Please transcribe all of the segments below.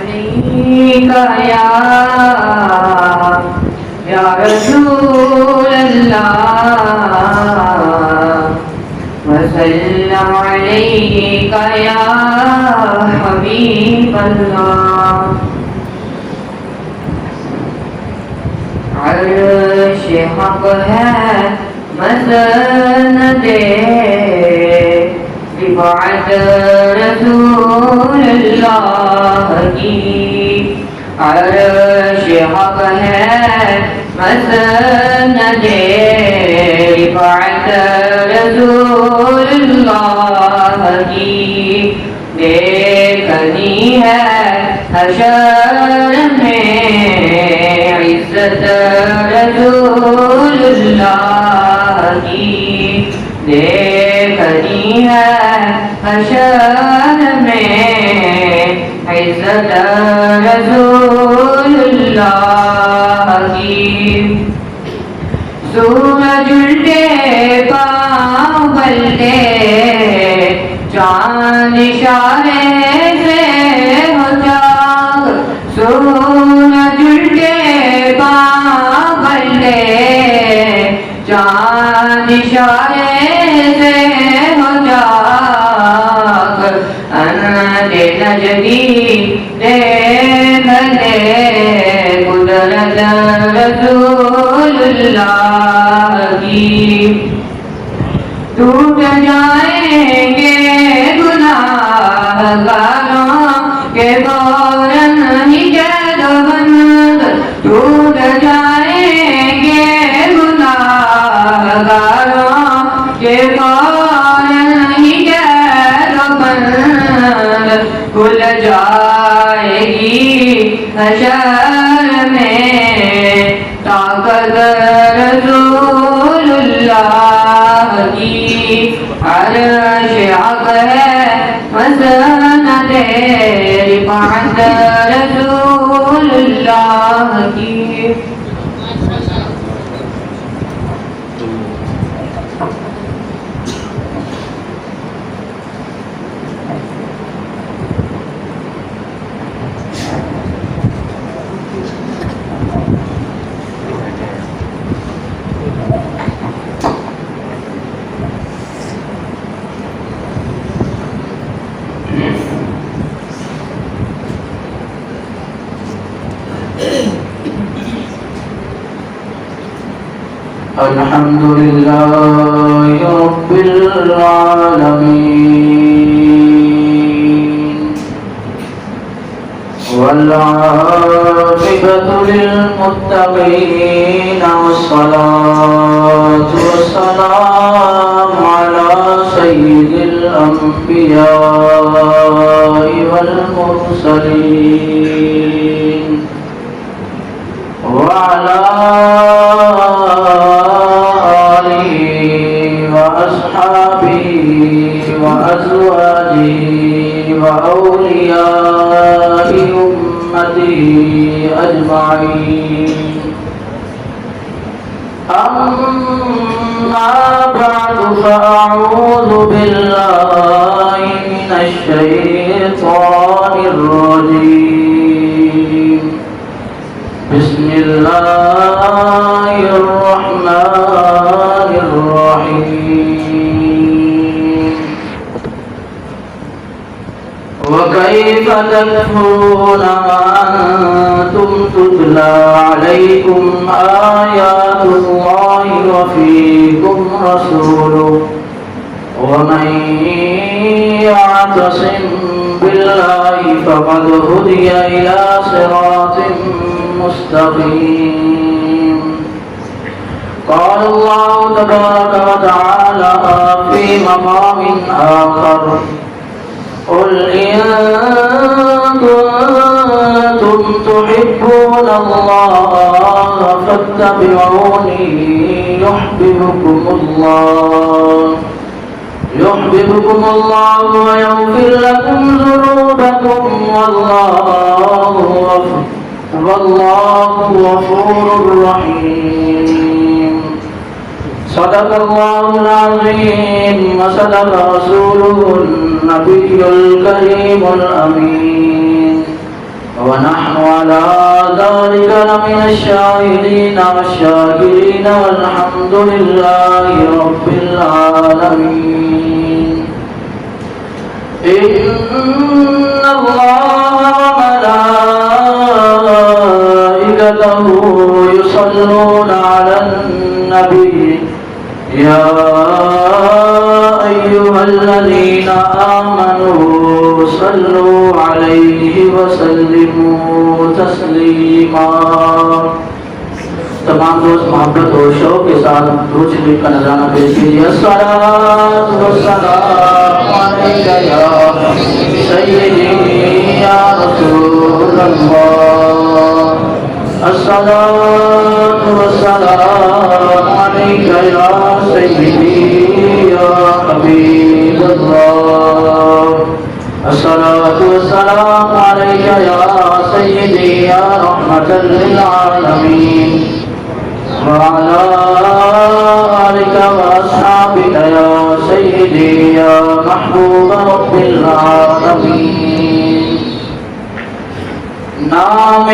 عليك يا رسول الله وسلم عليك يا حبيب الله عرش حق ہے مسند رفعت رسول اللہ کی عرش حق ہے مسند رفعت رسول اللہ کی دیکھنی ہے حشر میں عزت رسول اللہ کی دیکھنی ہے حشر میں عزت رسول اللہ کی سورج الٹے پاؤں بلٹے چاند اشارے سے ہو جاگ سورج الٹے پاؤں بلٹے چاند اشارے سے ہو جاگ اندھے نجدی دیکھ لے قدرت رسول اللہ کی ٹوٹ جائیں گے گناہگاروں کے فوراً ہی قید بند ٹوٹ جائیں گے گناہگاروں کے فوراً ہی قید بند کھل جائے گی حشر میں طاقت رسول اللہ کی عرش حق ہے مسند رفعت رسول اللہ کی الحمد لله رب العالمين والعاقبة للمتقين والصلاة والسلام على سيد الأنبياء والمرسلين وعلى وأصحابه وأزواجه وأولياء أمته أجمعين أما بعد فأعوذ بالله من الشيطان الرجيم بسم الله الرحمن الرحيم وكيف تكفرون وأنتم تتلى عليكم آيات الله وفيكم رسوله ومن يعتصم بالله فقد هدي إلى صراط مستقيم قال الله تبارك وتعالى في مقام آخر قل إن كنتم تحبون الله فاتبعوني يحببكم الله ويغفر لكم ذنوبكم والله غفور رحيم صدق الله العظيم وصدق رسوله النبي الكريم الأمين ونحن على ذلك لمن الشاهدين والشاكرين والحمد لله رب العالمين. إن الله وملائكته يصلون على النبي يا أيها الذين آمنوا صلوا عليه وسلموا تسلیما. تمام دوست محبت اور شوق کے ساتھ درود شریف کا نذرانہ پیش کیجیے. الصلاۃ والسلام علیک یا سیدی یا رسول اللہ. الصلاۃ والسلام علیک یا سیدی یا حبیب اللہ. الصلاۃ والسلام علیک یا سیدی یا رحمۃ للعالمین وعلى آلك وأصحابك يا سيدي يا محبوب رب العالمين. نام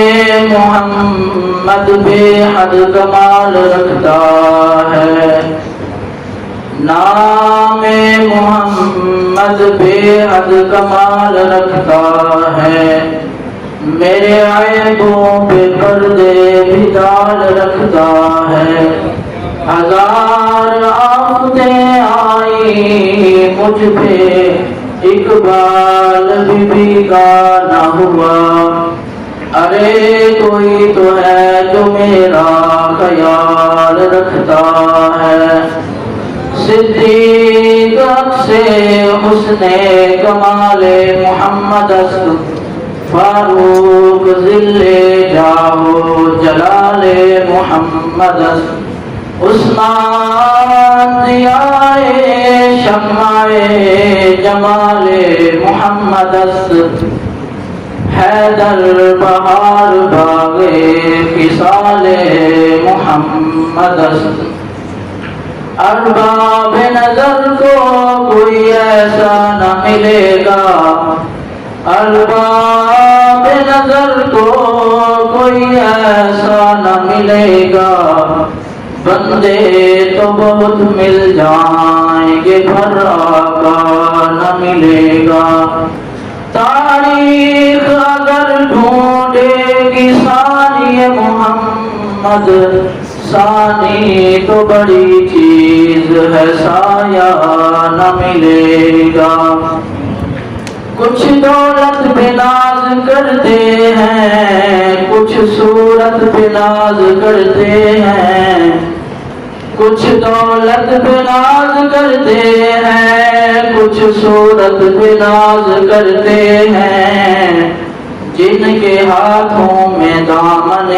محمد بے حد کمال رکھتا ہے. نام محمد بے حد کمال رکھتا ہے. میرے عیبوں پہ پردے بھی ڈال رکھتا ہے. ہزار آفتیں آئی مجھ پہ اقبال بھی نہ ہوا. ارے کوئی تو ہے جو میرا خیال رکھتا ہے. صدیق سے حسن کمال محمد است. فاروق ذل جاہو جلال محمد است. عثمان ضیاء شمع جمال محمد است. حیدر بہار باغ خصال محمد است. ارباب نظر کو کوئی ایسا نہ ملے گا. ارباب نظر کو کوئی ایسا نہ ملے گا. بندے تو بہت مل جائیں گے پر آقا نہ ملے گا. تاریخ اگر ڈھونڈے گی ثانی محمد. ثانی تو بڑی چیز ہے سایہ نہ ملے گا. کچھ دولت پہ ناز کرتے ہیں کچھ صورت پہ ناز کرتے ہیں. کچھ دولت پہ ناز کرتے ہیں کچھ صورت پہ ناز کرتے ہیں. جن کے ہاتھوں میں دامن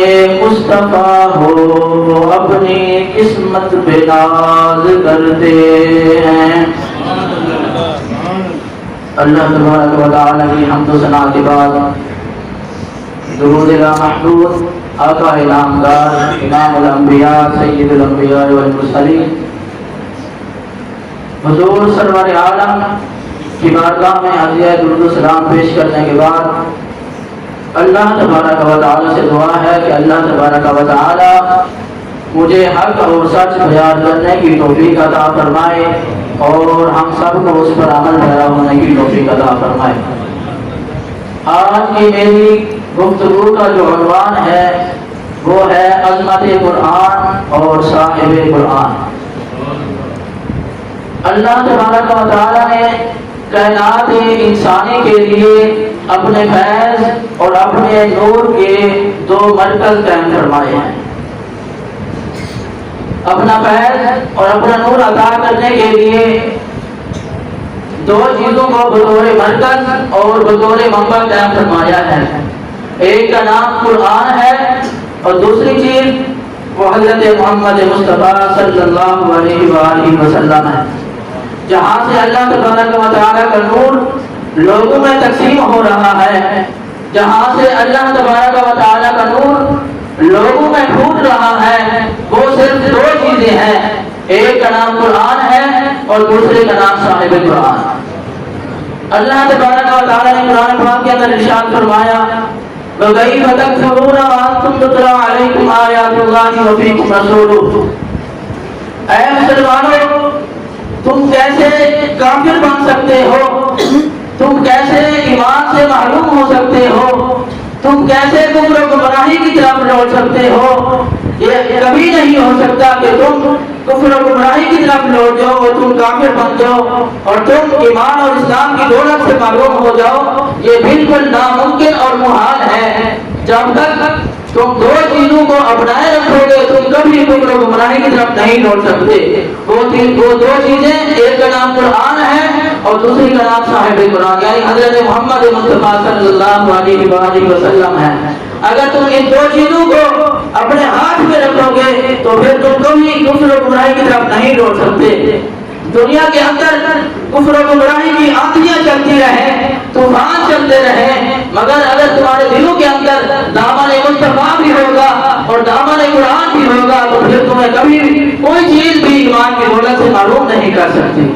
مصطفیٰ ہو وہ اپنی قسمت پہ ناز کرتے ہیں. اللہ تبارک و تعالی کی حمد و ثنا کے بعد درود محمود آقا نامدار امام الانبیاء سید الانبیاء والمرسلین حضور سرور عالم کی بارگاہ میں عرضیہ درود و سلام پیش کرنے کے بعد اللہ تبارک و تعالی سے دعا ہے کہ اللہ تبارک و تعالی مجھے حق اور سچ بیان کرنے کی توفیق عطا فرمائے اور ہم سب کو اس پر عمل پیرا ہونے کی توفیق عطا فرمائے. آج کی میری گفتگو کا جو عنوان ہے وہ ہے عظمت قرآن اور صاحب قرآن. اللہ تبارک و تعالی نے کائنات انسانی کے لیے اپنے فیض اور اپنے نور کے دو مرکز قائم فرمائے ہیں. اپنا فیض اور اپنا نور عطا کرنے کے لیے دو چیزوں کو بطور مرکز اور بطور منبع قائم فرمایا ہے. ایک کا نام قرآن ہے اور دوسری چیز وہ حضرت محمد مصطفیٰ صلی اللہ علیہ وآلہ وسلم ہے. جہاں سے اللہ تبارک و تعالیٰ کا نور لوگوں میں تقسیم ہو رہا ہے, جہاں سے اللہ تبارک و تعالیٰ کا نور لوگوں میں پھوٹ رہا ہے, وہ صرف دو چیزیں ہیں. ایک کا نام قرآن ہے اور دوسرے کا نام صاحب قرآن. اللہ تبارک و تعالیٰ نے قرآن پاک کے اندر ارشاد فرمایا وَكَيْفَ تَكْفُرُونَ وَأَنْتُمْ تُتْلَىٰ عَلَيْكُمْ آيَاتُ اللَّهِ وَفِيكُمْ رَسُولُهُ۔ اے مسلمانوں، تم کیسے کافر بن سکتے ہو؟ تم کیسے ایمان سے محروم ہو سکتے ہو؟ تم کیسے کفر و گمراہی کی طرف لوٹ سکتے ہو؟ یہ کبھی نہیں ہو سکتا کہ تم کفر و گمراہی کی طرف لوٹ جاؤ اور تم کافر بن جاؤ اور تم ایمان اور اسلام کی دولت سے محروم ہو جاؤ۔ یہ بالکل ناممکن اور محال ہے۔ جب تک تم دو چیزوں کو اپنائے رکھو گے تم کبھی کفر و گمراہی کی طرف نہیں لوٹ سکتے۔ وہ دو چیزیں، ایک کا نام قرآن ہے اور دوسری کا نام صاحب قرآن یعنی حضرت محمد مصطفیٰ صلی اللہ علیہ وآلہ وسلم ہے۔ اگر تم ان دو چیزوں کو اپنے ہاتھ میں رکھو گے تو پھر تم کبھی کفر و گمراہی کی طرف نہیں لوٹ سکتے۔ دنیا کے اندر کفر و گمراہی کی آندھیاں چلتی رہیں، طوفان چلتے رہیں، مگر اگر تمہارے دلوں کے اندر دامن مصطفیٰ بھی ہوگا اور دامن قرآن بھی ہوگا تو پھر تمہیں کبھی کوئی چیز بھی ایمان کی دولت سے معلوم نہیں کر سکتی۔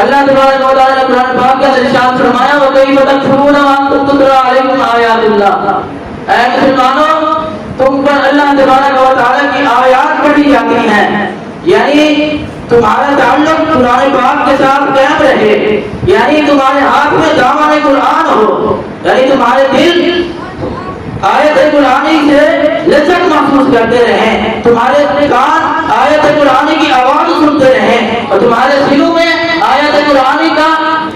اللہ تبارک و تعالیٰ نے قرآن پاک کے اندر ارشاد فرمایا وَكَيْفَ تَكْفُرُونَ وَأَنْتُمْ تُتْلَىٰ عَلَيْكُمْ آيَاتُ اللَّهِ۔ اے مسلمانوں، تم پر اللہ تبارک و تعالیٰ کی آیات پڑھی جاتی ہیں، یعنی تمہارا تعلق قرآن پاک کے ساتھ قائم رہے، یعنی تمہارے ہاتھ میں دامن قرآن ہو، یعنی تمہارے دل آیت قرآنی سے لذت محسوس کرتے رہیں، تمہارے کان آیت قرآنی کی آواز سنتے رہیں اور تمہارے سینوں میں آیت قرآنی کا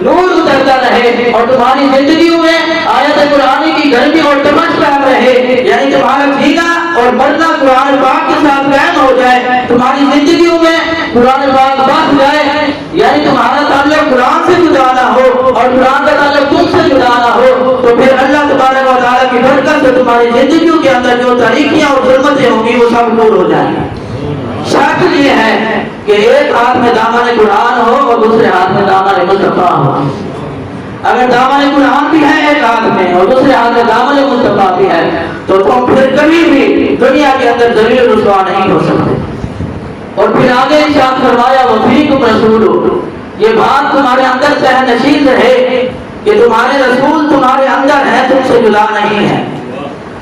نور اترتا رہے اور تمہاری زندگیوں میں آیت قرآنی کی گرمی اور تمش قائم رہے، یعنی تمہارا جینا اور مرنا قرآن پاک کے ساتھ قائم ہو جائے، تمہاری زندگیوں میں قرآن پاک بس جائے، یعنی تمہارا تعلق قرآن سے جدا نہ ہو اور قرآن کا تعلق تم سے جدا نہ ہو تو پھر اللہ تبارک و تعالیٰ کی برکت سے تمہاری زندگیوں کے اندر جو تاریکیاں اور ظلمتیں ہوں گی وہ سب دور ہو جائیں گی۔ شرط یہ ہے کہ ایک ہاتھ میں دامن قرآن ہو اور دوسرے ہاتھ میں دامن مصطفیٰ ہو۔ اگر دامن قرآن بھی ہے ایک ہاتھ میں اور دوسرے ہاتھ میں دامن مصطفیٰ بھی ہے تو تم پھر کبھی بھی دنیا کے اندر ذلیل و رسوا نہیں ہو سکتے۔ اور پھر آگے ارشاد فرمایا وفیکم رسول، یہ بات تمہارے اندر ذہن نشین رہے کہ تمہارے رسول تمہارے اندر ہیں، تم سے جدا نہیں ہے۔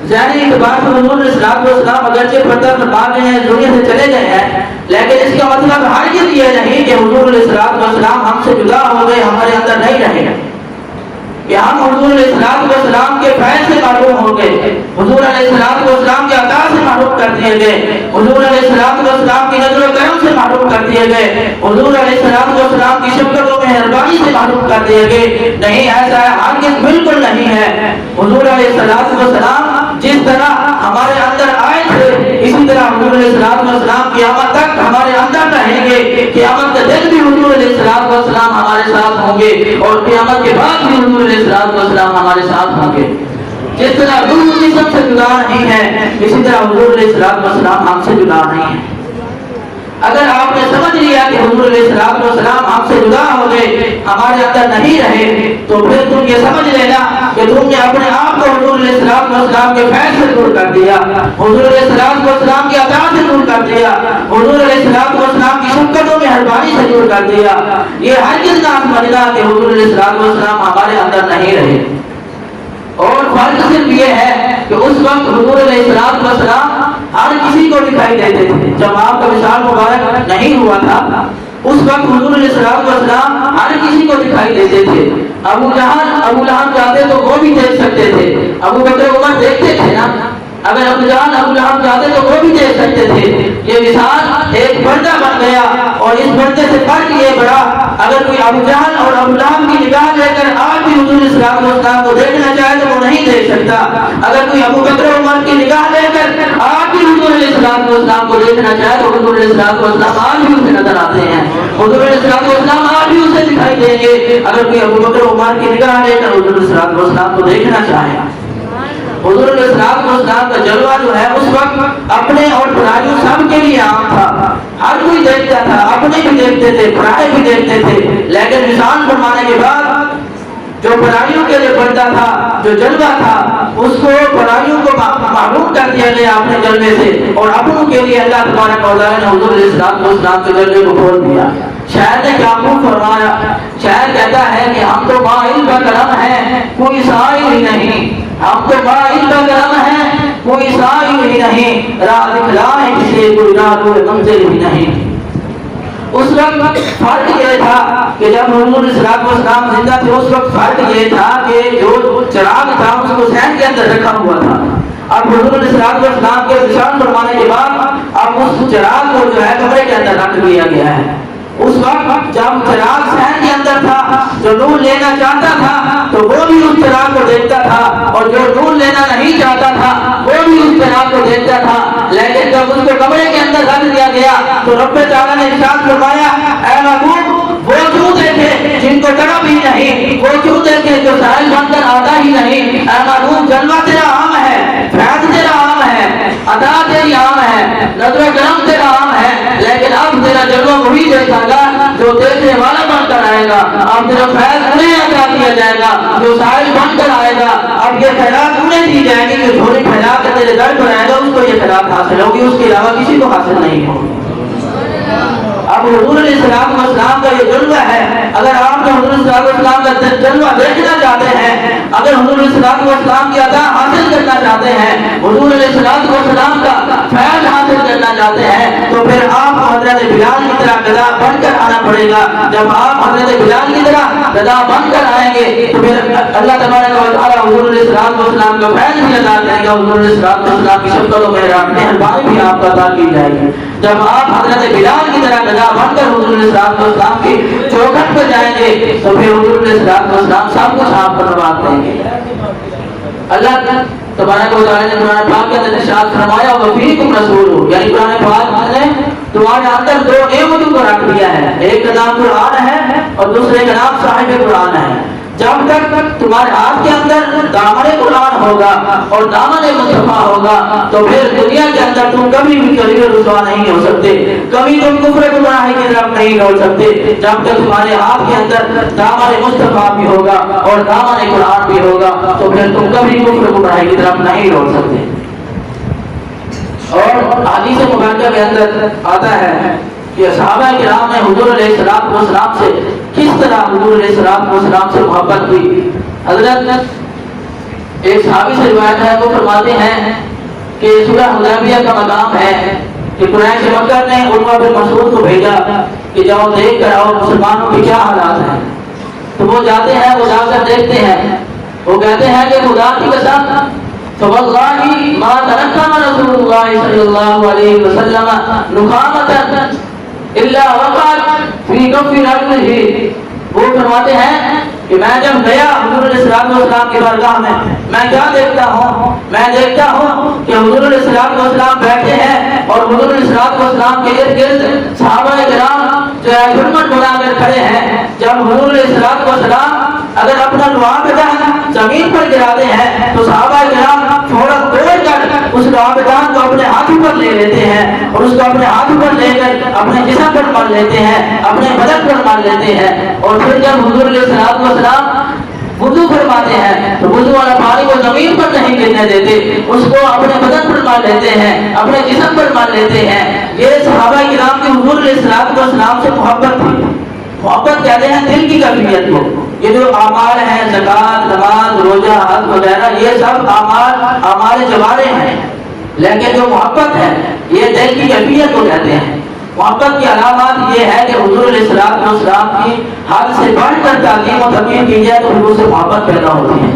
ظاہری اعتبار سے حضور علیہ السلام اگرچہ پردہ فرما گئے ہیں، دنیا سے چلے گئے ہیں، لیکن اس کا مطلب ہرگز یہ نہیں کہ حضور علیہ السلام ہم سے جدا ہو گئے، ہمارے اندر نہیں رہے کہ ہم حضور علیہ السلام کے فیض سے محروم ہو گئے، حضور علیہ السلام کے عطا سے محروم کر دیے گئے، حضور علیہ السلام کی نظر و کرم سے محروم کر دیے گئے، حضور علیہ السلام کی شفقت و مہربانی سے محروم کر دیے گئے۔ نہیں، ایسا ہے ہرگز بالکل نہیں ہے۔ حضور علیہ السلام جس طرح ہمارے اندر آئے تھے اسی طرح حضور علیہ السلام قیامت تک ہمارے اندر رہیں گے، قیامت کے دن بھی حضور علیہ السلام ہمارے ساتھ ہوں گے اور قیامت کے بعد بھی حضور علیہ السلام ہمارے ساتھ ہوں گے۔ جس طرح روح جسم سے جدا نہیں ہے اسی طرح حضور علیہ السلام ہم سے جدا نہیں ہے۔ اگر آپ نے سمجھ لیا کہ حضور علیہ السلام ہم سے جدا ہو گئے، ہمارے اندر نہیں رہے، تو پھر تم یہ سمجھ لینا کہ تم نے اپنے آپ کو حضور علیہ السلام کے فیض سے دور کر دیا، حضور علیہ السلام کی عطا سے دور کر دیا، حضور علیہ السلام کی شفقت و مہربانی سے دور کر دیا۔ یہ ہرگز نہ سمجھنا کہ حضور علیہ السلام ہمارے اندر نہیں رہے۔ اور فرق صرف یہ ہے کہ اس وقت حضور علیہ السلام ہر کسی کو دکھائی دیتے تھے، جب آپ کا وصال مبارک نہیں ہوا تھا اس وقت حضور علیہ السلام ہر کسی کو دکھائی دیتے تھے۔ ابو لہب چاہتے تو وہ بھی دیکھ سکتے تھے، ابو بکر عمر دیکھتے تھے نا، اگر ابو لہب چاہتے تو وہ بھی دیکھ سکتے تھے۔ یہ وصال ایک پردہ بن گیا اور اس پردے سے فرق یہ بڑا، اگر کوئی ابو جہل اور ابو لہب کی نگاہ لے کر آج بھی حضور علیہ السلام کو دیکھنا چاہے تو وہ نہیں دیکھ سکتا، اگر کوئی ابو بکر عمر کی نگاہ لے کر آج بھی حضور علیہ السلام کو دیکھنا چاہے تو حضور علیہ السلام آج بھی اسے نظر آتے ہیں، حضور علیہ السلام آج بھی اسے دکھائی دیں گے۔ اگر کوئی ابو بکر عمر کی نگاہ لے کر حضور علیہ السلام کو دیکھنا چاہے، حضور علیہ السلام کا جلوہ جو ہے اس وقت اپنے اور پرائیوں سب کے لیے عام تھا، ہر کوئی دیکھتا تھا، اپنے بھی دیکھتے تھے، پرائے بھی دیکھتے تھے، لیکن وصال فرمانے کے بعد جو پرائیوں کے لیے پردہ تھا، جو جلوہ تھا، اس کو پرائیوں کو معلوم کر دیا گیا اپنے جلوے سے، اور اپنوں کے لیے اللہ تبارک و تعالیٰ نے حضور علیہ السلام کے جلوے کو کھول دیا۔ شاعر نے کیا خوب فرمایا. شاعر کہتا ہے کہ ہم تو با علم کا کرم ہیں کوئی سائل ہی نہیں, ہم تو با علم کا کرم ہیں کوئی سائل ہی نہیں, راہ دکھلائیں کسے کوئی راہ کوئی منزل ہی نہیں. اس وقت فرق یہ تھا کہ جب حضور صلی اللہ علیہ وسلم زندہ تھے اس وقت فرق یہ تھا کہ جو چراغ تھا اس کو صحن کے اندر رکھا ہوا تھا. اب حضور صلی اللہ علیہ وسلم کے نشان فرمانے کے بعد اب اس چراغ کو جو ہے کمرے کے اندر رکھ دیا گیا ہے. اس وقت جب چراغ صحن کے اندر تھا جو نور لینا چاہتا تھا تو وہ بھی اس چراغ کو دیکھتا تھا, اور جو نور لینا نہیں چاہتا تھا وہ بھی اس چراغ کو دیکھتا تھا. لیکن جب اس کو کمرے کے اندر رکھ دیا گیا تو رب تعالیٰ نے ارشاد فرمایا, اے محبوب وہ کیوں دیکھے جن کو طرف ہی نہیں, وہ کیوں دیکھے جو سائل بن کر آتا ہی نہیں. اے محبوب جلوہ تیرا عام ہے, فیض تیرا عام ہے, عطا تیری عام ہے, نظر و کرم تیرا عام ہے, لیکن اب تیرا جلوہ وہی دیکھا گا جو دیکھنے والا بن کر آئے گا. اب تیرا فیض انہیں عطا کیا جائے گا جو سائل بن کر آئے گا. اب یہ خیرات انہیں دی جائے گی جو جھولی پھیلا کر تیرے در پر آئے گا, اس کو یہ خیرات حاصل ہوگی, اس کے علاوہ کسی کو حاصل نہیں ہوگی. اب حضور علیہ السلام کا یہ جلوہ ہے. اگر آپ نے حضور صلی اللہ علیہ وسلم کا جلوہ دیکھنا چاہتے ہیں, اگر حضور صلی اللہ علیہ وسلم کی عطا حاصل کرنا چاہتے ہیں, حضور علیہ السلام کا فیض حاصل کرنا چاہتے ہیں, تو پھر آپ حضرت بلال کی طرح گدا بن کر آنا پڑے گا. جب آپ حضرت بلال کی طرح گدا بن کر آئیں گے تو پھر اللہ تبارک و تعالیٰ حضور علیہ السلام کا فیض بھی عطا کرے گا. حضور علیہ السلام کی شفقت و مہربانی بھی آپ کو عطا کی جائے گی. جب آپ حضرت بلال کی طرح گدا بن کر حضور علیہ السلام کی چوکھٹ پہ جائیں گے تو پھر حضور علیہ السلام سب کچھ آپ پر نواز دیں گے. اللہ تبارک و تعالیٰ نے قرآن پاک کے اندر ارشاد فرمایا وفیکم رسول, یعنی قرآن پاک نے تمہارے اندر دو نعمتوں کو رکھ دیا ہے, ایک کا نام قرآن ہے اور دوسرے کا نام صاحب قرآن ہے. جب تک تمہارے ہاتھ کے اندر دامن قرآن ہوگا اور دامن مصطفیٰ ہوگا تو پھر دنیا کے اندر تم کبھی بھی کبھی رسوا نہیں ہو سکتے, کبھی تم کفر گمراہی کی طرف نہیں لوٹ سکتے. جب تک تمہارے ہاتھ کے اندر دامن مصطفیٰ بھی ہوگا اور دامن قرآن بھی ہوگا تو پھر تم کبھی کفر گمراہی کی طرف نہیں لوٹ سکتے. اور حدیث مبارکہ کے اندر آتا ہے کہ صحابہ کرام نے حضور علیہ السلام سے کس طرح حضور علیہ السلام سے محبت کی. حضرت ایک صحابی سے روایت ہے, وہ فرماتے ہیں کہ صلح حدیبیہ کا مقام ہے کہ قریش مکہ نے عروہ بن مسعود کو بھیجا کہ جاؤ دیکھ کر آؤ مسلمانوں کے کیا حالات ہیں. تو وہ جاتے ہیں, وہ جا کر دیکھتے ہیں, وہ کہتے ہیں کہ خدا کی قسم فواللہ ما ترکنا رسول اللہ صلی اللہ علیہ وسلم نخامتا الا وقعت فی کف رجلہ. وہ فرماتے ہیں کہ میں جب گیا حضور علیہ السلام کی بارگاہ میں کیا دیکھتا ہوں, میں دیکھتا ہوں کہ حضور علیہ السلام بیٹھے ہیں اور حضور علیہ السلام کے ارد گرد صحابہ کرام جو ہے جھرمٹ بنا کر کھڑے ہیں. جب حضور علیہ السلام اگر اپنا لعاب دہن زمین پر گراتے ہیں تو صحابہ کرام فوراً دوڑ کر اس لعاب دہن کو اپنے ہاتھوں پر لے لیتے ہیں اور اس کو اپنے ہاتھوں پر لے کر اپنے جسم پر مل لیتے ہیں, اپنے بدن پر مل لیتے ہیں. اور پھر جب حضور علیہ السلام وضو فرماتے ہیں تو وضو والا پانی کو زمین پر نہیں گرنے دیتے, اس کو اپنے بدن پر مل لیتے ہیں, اپنے جسم پر مل لیتے ہیں. یہ صحابہ کرام کی حضور علیہ السلام سے محبت تھی. محبت کہتے ہیں دل کی کیفیت کو. یہ جو اعمال ہیں زکوٰۃ, نماز, روزہ, حج وغیرہ یہ سب اعمال جوارح ہیں, لیکن جو محبت ہے یہ دل کی کیفیت کو کہتے ہیں. محبت کی علامات یہ ہے کہ حضور علیہ السلام کی حد سے بڑھ کر تعلیم و تقریر کی جائے تو حضور سے محبت پیدا ہوتی ہے.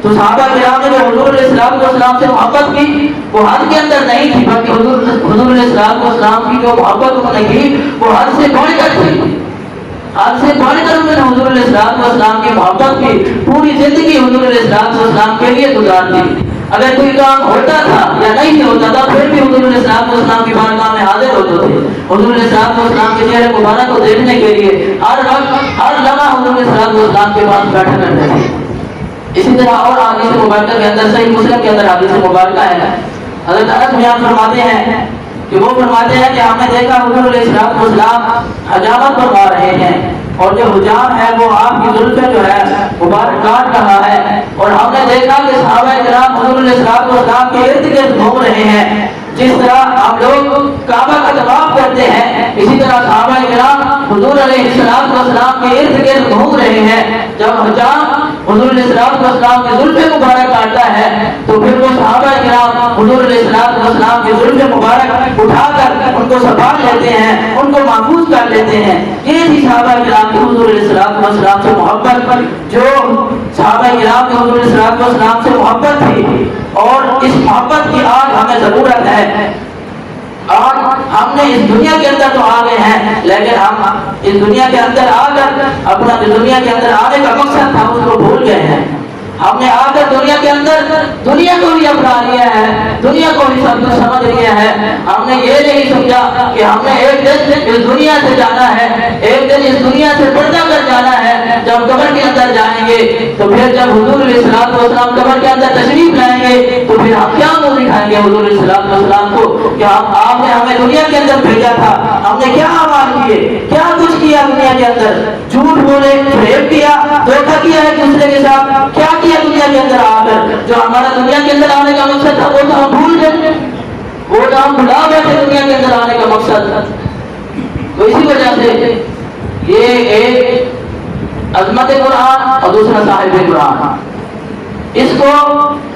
تو صحابہ کرام نے جو حضور علیہ السلام سے محبت کی وہ حد کے اندر نہیں تھی, بلکہ حضور علیہ السلام کی جو محبت انہوں نے کی وہ حد سے بڑھ کر تھی. حد سے بڑھ کر انہوں نے حضور علیہ السلام کی محبت کی, پوری زندگی حضور علیہ السلام کے لیے گزار دی. اگر کوئی کام ہوتا تھا یا نہیں ہوتا تھا پھر بھی حضور علیہ السلام کی بارگاہ میں حاضر ہوتے تھے. حضور علیہ السلام کے چہرے مبارک کو دیکھنے کے لیے ہر وقت ہر لمحہ حضور علیہ السلام کے پاس بیٹھا کرتے تھے. اسی طرح اور حدیث مبارکہ کے اندر صحیح مسلم کے اندر حدیث مبارکہ ہے, حضرت انس بیان فرماتے ہیں کہ وہ فرماتے ہیں کہ ہم نے دیکھا حضور علیہ السلام حجامت فرما رہے ہیں اور جو حجام ہے وہ آپ کی زلفیں جو ہے مبارک کاٹ رہا ہے, اور ہم نے دیکھا کہ صحابہ کرام حضور علیہ السلام کے ارد گرد گھوم رہے ہیں. جس طرح ہم لوگ کعبہ کا طواف کرتے ہیں، اسی طرح صحابہ کرام حضور علیہ السلام کے ارد گرد گھوم رہے ہیں۔ جب حجام حضور علیہ السلام کے زلف مبارک کاٹتا ہے تو پھر وہ صحابہ کرام حضور علیہ السلام کے زلف مبارک اٹھا کر ان کو سنبھال لیتے ہیں، ان کو محفوظ کر لیتے ہیں۔ یہ تھی صحابہ کرام کی حضور علیہ السلام سے محبت، جو صحابہ کرام کی حضور علیہ السلام سے محبت تھی، اور اس محبت کی آج ہمیں ضرورت ہے۔ آج ہم نے اس دنیا کے اندر تو آ گئے ہیں، لیکن ہم اس دنیا کے اندر آ کر اپنا جو دنیا کے اندر آنے کا مقصد تھا اس کو بھول گئے ہیں۔ ہم نے آ کر دنیا کے اندر دنیا کو بھی اپنا لیا ہے، دنیا کو بھی سب کچھ سمجھ لیا ہے۔ ہم نے یہ نہیں سمجھا کہ ہم نے ایک دن اس دنیا سے جانا ہے، ایک دن اس دنیا سے پردہ کر جانا ہے۔ جب قبر کے اندر جائیں گے تو پھر جب حضور علیہ السلام قبر کے اندر تشریف لائیں گے تو پھر ہم کیا منہ دکھائیں گے حضور علیہ السلام کو کہ آپ نے ہمیں دنیا کے اندر بھیجا تھا، ہم نے کیا اعمال کیے، کیا کچھ کیا دنیا کے اندر، جھوٹ بولے، فریب کیا، دھوکہ کیا ایک دوسرے کے ساتھ، کیا کیا دنیا کے اندر آ کر۔ جو ہمارا دنیا کے اندر آنے کا مقصد تھا وہ تو ہم بھول گئے، وہ تو ہم بھلا بیٹھے دنیا کے اندر آنے کا مقصد تھا۔ تو اسی وجہ سے یہ ایک عظمت قرآن اور دوسرا صاحب قرآن، اس کو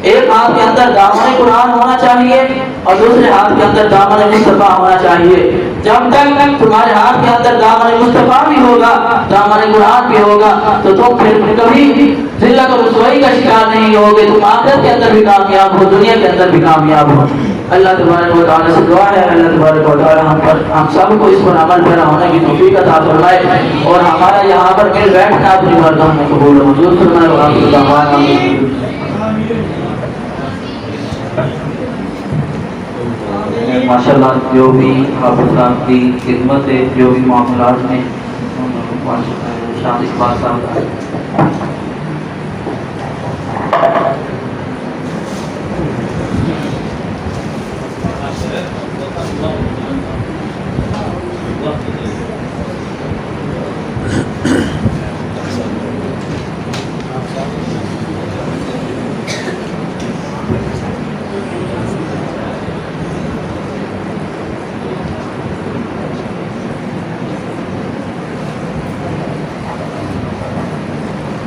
ایک ہاتھ کے اندر دامن قرآن ہونا چاہیے اور دوسرے ہاتھ کے اندر دامن مصطفیٰ ہونا چاہیے۔ جب تک تمہارے ہاتھ کے اندر دامن مصطفیٰ بھی ہوگا، دامن قرآن بھی ہوگا، تو تم پھر کبھی ذلت و رسوائی کا شکار نہیں ہوگے، تم آخرت کے اندر بھی کامیاب ہو، دنیا کے اندر بھی کامیاب ہو۔ اللہ تبارک و تعالیٰ سے دعا ہے اللہ تبارک و تعالیٰ ہم سب کو اس پر عمل پیرا ہونے کی توفیق عطا فرمائے، اور ہمارا یہاں پر مل بیٹھنا اپنی بارگاہ میں قبول و منظور فرمائے۔ وآخر دعوانا ماشاءاللہ جو بھی حافظ صاحب کی خدمت ہے، جو بھی معاملات میں شاہ اقبال صاحب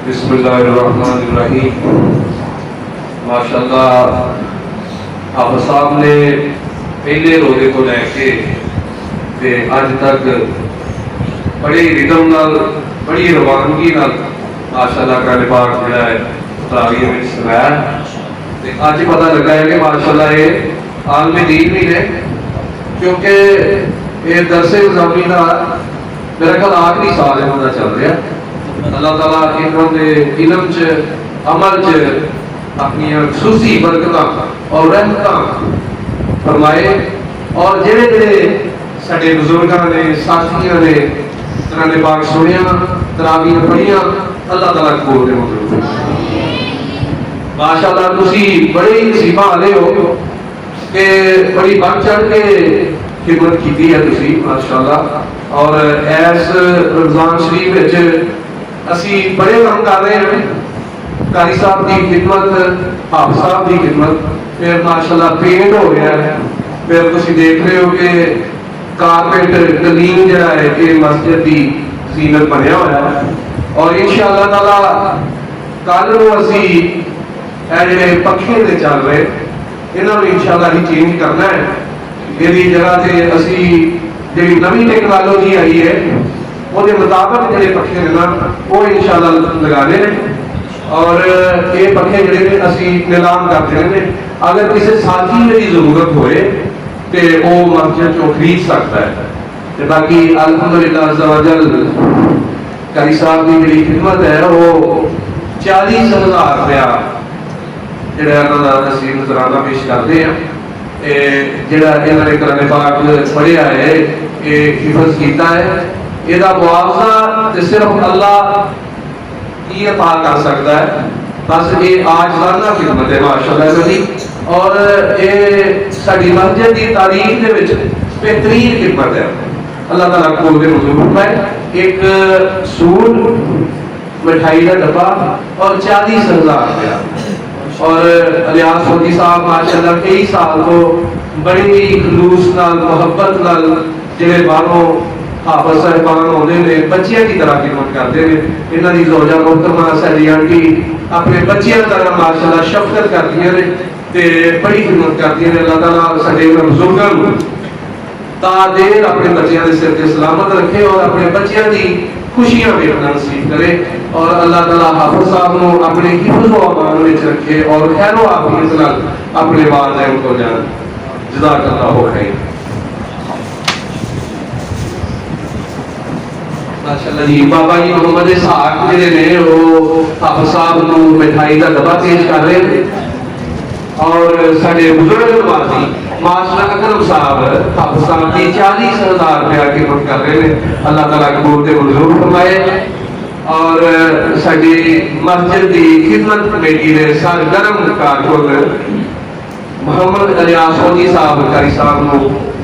بسم اللہ الرحمن الرحیم۔ ماشاءاللہ حافظ صاحب نے پہلے روزے کو لے کے اج تک بڑی ردم نال بڑی روانگی نال ماشاءاللہ قرآن پاک جڑا ہے تراویح میں سنایا، تے اج پتہ لگا ہے کہ ماشاءاللہ یہ عالم دین بھی ہے، کیونکہ یہ درس نظامی کا میرا خیال آخری سال ہے انہوں چل رہا۔ اللہ تعالیٰ انہوں نے علم چ عمل چ اپنی خصوصی برکتاں اور رحمتاں فرمائے، اور جڑے جڑے سڈے بزرگاں نے ساتھیاں نے قرآن پاک سنیا تراویح پڑھیاں، اللہ تعالیٰ قبول دے مطلب ماشاءاللہ تسی بڑے ہی نصیبہ والے ہو کہ بڑی بڑھ چڑھ کے خدمت کی ہے تسی ماشاءاللہ۔ اور ایس رمضان شریف وچ اسی بڑے کام کر رہے ہیں، قاری صاحب کی خدمت، حافظ صاحب کی خدمت، پھر ماشاءاللہ پینٹ ہو گیا ہے، پھر تسی دیکھ رہے ہو کہ کارپیٹ کلین جڑا ہے کہ مسجد کی زینت بنیا ہوا ہے، اور انشاءاللہ تعالیٰ کل نو اسی اے جڑے پکھے دے چل رہے انہوں نے انشاءاللہ ہی چینج کرنا ہے، یہ جگہ سے اسی جڑی نوی ٹیکنالوجی آئی ہے وہ مطابق جڑے پکھے نے نا وہ انشاءاللہ لگانے ہیں، اور یہ پکھے جڑے نے اسی نیلام کرتے ہیں، اگر کسی ساتھی میری ضرورت ہوئے تو وہ مسجد چوں خرید سکتا ہے۔ باقی الحمدللہ عز و جل قاری صاحب کی میری خدمت ہے وہ 40,000 روپیہ جڑا انہوں کا نصیب نذرانہ پیش کرتے ہیں، جڑا انہوں نے قرآن پاک پڑھیا ہے، یہ حفظ کیتا ہے، یہ معاوضہ صرف اللہ ہی عطا کر سکتا ہے، بس یہ عاجزانہ خدمت ہے ماشاءاللہ جی، اور یہ ساری مسجد کی تاریخ کے وچ بہترین خدمت ہے۔ اللہ تعالیٰ کو دے منظور فرمائے۔ ایک سوٹ، مٹھائی کا ڈبہ اور 40,000 روپیہ، اور الیاس فوجی صاحب ماشاءاللہ کئی سال کو بڑی خلوص نال محبت نال جڑے باہروں حافظ صاحبان آتے ہیں بچیاں کی طرح خدمت کرتے ہیں. انہوں کی زوجہ محترمہ ساری آنٹی اپنے بچیاں طرح ماشاءاللہ شفقت کرتی ہیں تے بڑی خدمت کرتی ہیں. اللہ تعالیٰ سارے بزرگوں تا دیر اپنے بچیاں کے سر سے سلامت رکھے اور اپنے بچیاں کی خوشیاں دیکھنا نصیب کرے اور اللہ تعالیٰ حافظ صاحب کو اپنے حفظ و امان میں رکھے اور خیر و عافیت نال اپنے والدین کو جان. جزاک اللہ خیر. ماشاءاللہ جی بابا جی محمد اسحاق جڑے نے وہ حافظ صاحب کو مٹھائی کا ڈبہ پیش کر رہے ہیں اور سارے بزرگ نمازی ماشاءاللہ اکرم صاحب حافظ صاحب کی 40,000 روپیہ خدمت کر رہے ہیں. اللہ تعالیٰ قبول تے منظور فرمائے اور ساری مسجد کی خدمت کمیٹی کے سرگرم کارکن محمد الیاس فوجی صاحب قاری صاحب کو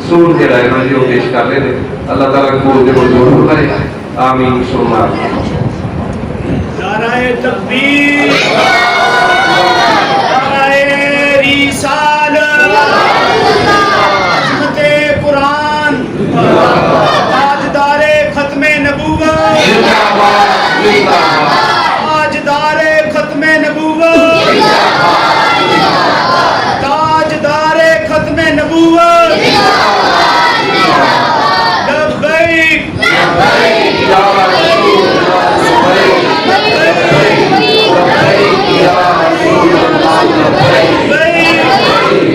سور دے رہے ہیں جو پیش کر رہے ہیں. اللہ تعالیٰ قبول تے منظور فرمائے. آمین ثم آمین. نعرہ تکبیر، نعرہ رسالت، عظمت قرآن، تاجدار ختم نبوت، تاجدار ختم نبوت، تاجدار ختم نبوت. لبیک یا رسول اللہ لبیک یا رسول اللہ لبیک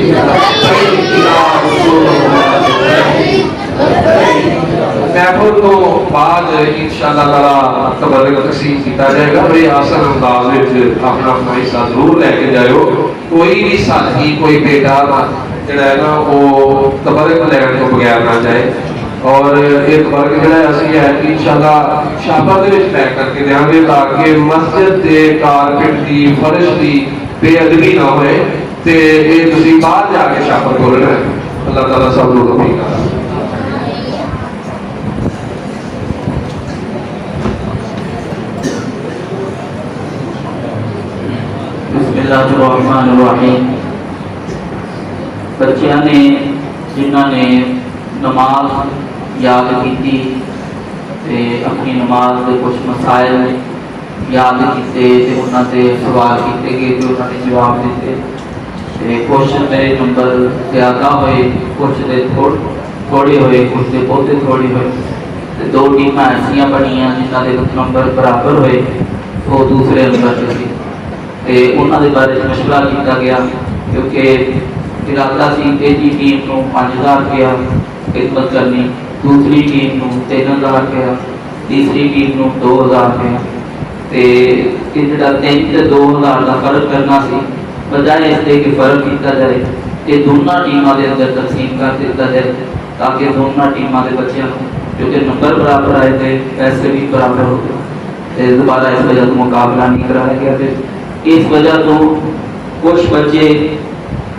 یا رسول اللہ. محفل تو بعد انشاءاللہ تعالیٰ تبرک تقسیم کیا جائے گا. بڑے آسان انداز میں اپنا اپنا حصہ ضرور لے کے جائیو. کوئی بھی ساتھی کوئی بیٹا جڑا ہے نا وہ تبرک لین تو بغیر نہ جائے. اور ایک تبرک جڑا ہے اسی ہے کہ انشاءاللہ شاپر دے وچ پیک کر کے دیاں گے تاکہ مسجد دے کارپٹ دی فرش دی بے ادبی نہ ہوئے تے یہ تسی باہر جا کے شاپر کھولنا ہے. اللہ تعالیٰ سب لوگ توفیق عطا. بسم اللہ الرحمن الرحیم. بچیاں نے جنہوں نے نماز یاد کی اپنی نماز کے کچھ مسائل یاد کیتے انہوں سے سوال کیتے گئے تو انہوں نے جواب دیتے. کچھ میرے نمبر زیادہ ہوئے, کچھ دے تھوڑے ہوئے, کچھ دے بہتے تھوڑے ہوئے. دو ٹیم ایسا بنیا جنہ کے نمبر برابر ہوئے وہ دوسرے نمبر سے انہوں کے بارے مشورہ کیا گیا کیونکہ ارادہ سی پہلی ٹیم کو 5,000 روپیہ خدمت کرنی, دوسری ٹیم کو 3,000 روپیہ, تیسری ٹیم کو 2,000 روپیہ. جا 3 سے 2,000 کا فرق کرنا سی بجائے اس کے کہ فرق کیا جائے کہ دونوں ٹیموں کے اندر تقسیم کر دیا جائے تاکہ دونوں ٹیموں کے بچوں کو کیونکہ نمبر برابر آئے تھے پیسے بھی برابر ہو گئے. دوبارہ اس وجہ سے مقابلہ نہیں کرایا گیا. پھر اس وجہ تو کچھ بچے